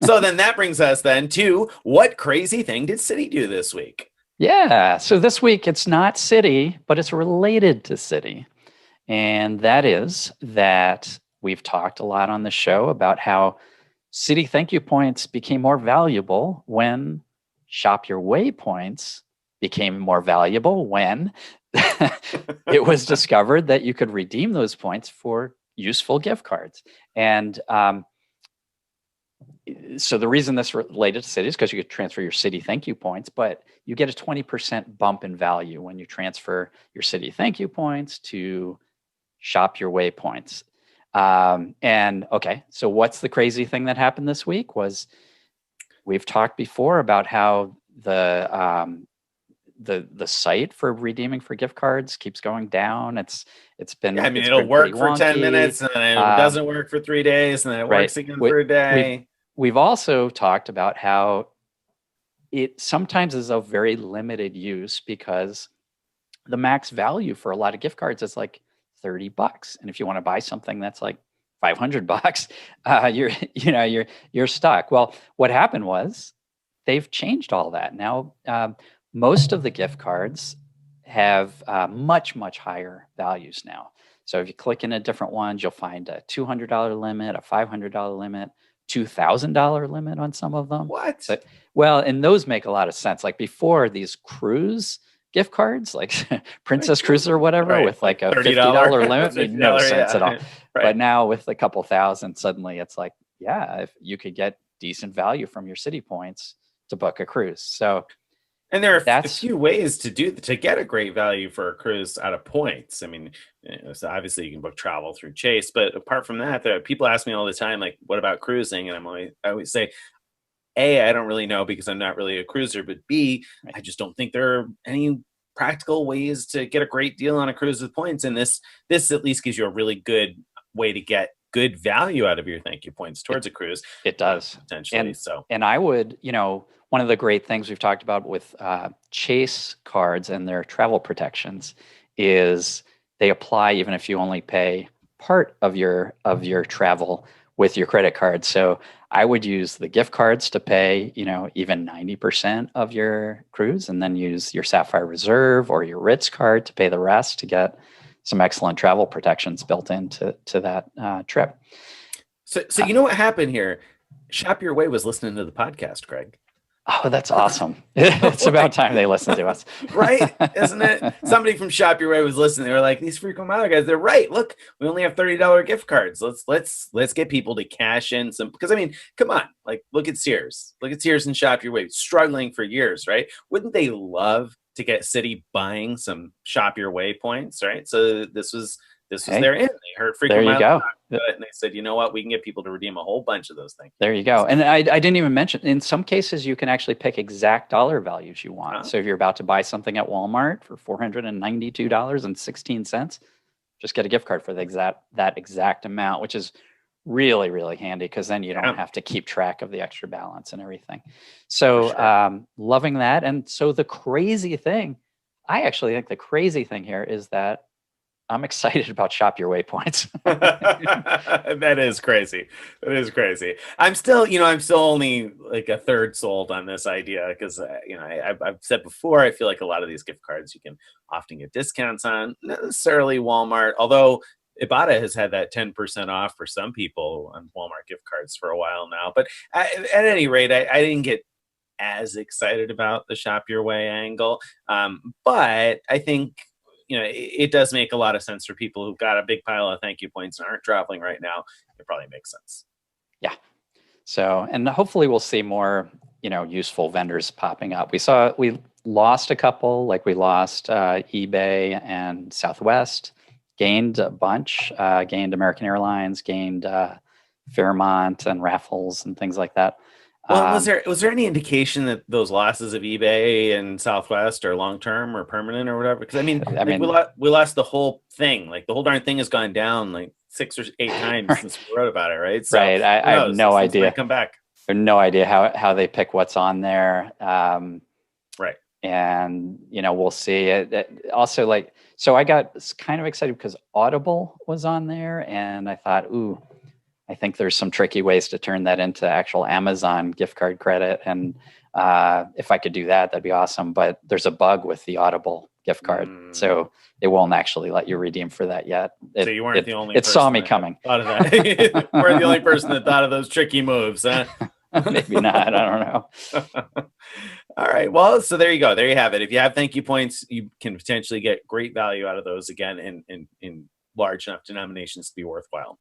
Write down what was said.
So then that brings us then to what crazy thing did Citi do this week? Yeah. So this week it's not Citi, but it's related to Citi. And that is that we've talked a lot on the show about how Citi thank you points became more valuable when Shop Your Way points became more valuable when it was discovered that you could redeem those points for useful gift cards. And so the reason this related to Citi is because you could transfer your Citi thank you points, but you get a 20% bump in value when you transfer your Citi thank you points to Shop Your Way points. And okay, so what's the crazy thing that happened this week was we've talked before about how the site for redeeming for gift cards keeps going down. It's Yeah, I mean, it's it'll been pretty work for 10 wonky. minutes and then it Um, doesn't work for 3 days and then it right. works again for a We've day. we've also talked about how it sometimes is of very limited use because the max value for a lot of gift cards is like $30. And if you want to buy something that's like $500, you're you're stuck. Well, what happened was they've changed all that. Now, most of the gift cards have much higher values now. So if you click in a different ones, you'll find a $200 limit, a $500 limit, $2,000 limit on some of them. What? So, well, and those make a lot of sense. Like before, these cruise gift cards, like Princess Cruise or whatever, Right, with like a $30, $50 limit, made no $50, sense at all. yeah. Right. But now with a couple thousand, suddenly it's like, yeah, if you could get decent value from your Citi points to book a cruise. So And there are a that's few ways to get a great value for a cruise out of points. I mean, so obviously you can book travel through Chase, but apart from that, there people ask me all the time, like, "What about cruising?" And I always say, A, I don't really know because I'm not really a cruiser, but B, right. I just don't think there are any practical ways to get a great deal on a cruise with points. And this at least gives you a really good way to get good value out of your thank you points It towards a cruise, it does. potentially. And So I would, one of the great things we've talked about with Chase cards and their travel protections is they apply even if you only pay part of your travel with your credit card. So I would use the gift cards to pay, even 90% of your cruise, and then use your Sapphire Reserve or your Ritz card to pay the rest to get some excellent travel protections built into that trip. so Uh, you know what happened here? Shop Your Way was listening to the podcast, Craig. Oh, that's awesome. It's about Like, time they listen to us. right? Isn't it? Somebody from Shop Your Way was listening. They were like, "These frequent mile guys, they're right. Look, we only have $30 gift cards. Let's get people to cash in some because I mean, come on, like look at Sears. Look at Sears and Shop Your Way, struggling for years, right? Wouldn't they love to get Citi buying some Shop Your Way points, right? So this was Hey, their in. They heard there frequent you miles go. about it, and they said, you know what, we can get people to redeem a whole bunch of those things. There you go. And I didn't even mention, in some cases, you can actually pick exact dollar values you want. Uh, So if you're about to buy something at Walmart for $492.16, just get a gift card for that exact amount, which is really handy because then you don't yeah, have to keep track of the extra balance and everything. for So sure. loving that. And so the crazy thing, I actually think the crazy thing here is that I'm excited about Shop Your Way points. That is crazy. That is crazy. I'm still only like a third sold on this idea because, I've said before, I feel like a lot of these gift cards you can often get discounts on, not necessarily Walmart, although Ibotta has had that 10% off for some people on Walmart gift cards for a while now. But at any rate, I didn't get as excited about the Shop Your Way angle. But I think it does make a lot of sense for people who've got a big pile of thank you points and aren't traveling right now. It probably makes sense. Yeah. So, and hopefully we'll see more, useful vendors popping up. We lost a couple, like we lost eBay and Southwest, gained a bunch, gained American Airlines, gained Fairmont and Raffles and things like that. Well, was Um, there any indication that those losses of eBay and Southwest are long term or permanent or whatever? Because I mean, I like we mean, lost we lost the whole thing. Like the whole darn thing has gone down like 6 or 8 times since we wrote about it, right? So right. who I have knows? no Those things might idea. come back. I have no idea how they pick what's on there. Right. And we'll see it also, like, so I got kind of excited because Audible was on there and I thought, ooh, I think there's some tricky ways to turn that into actual Amazon gift card credit. And if I could do that, that'd be awesome. But there's a bug with the Audible gift card. So it won't actually let you redeem for that yet. So you weren't the only It person saw me that coming. thought of that. We're the only person that thought of those tricky moves, huh? Maybe not. I don't know. All right. Well, so there you go. There you have it. If you have thank you points, you can potentially get great value out of those again in large enough denominations to be worthwhile.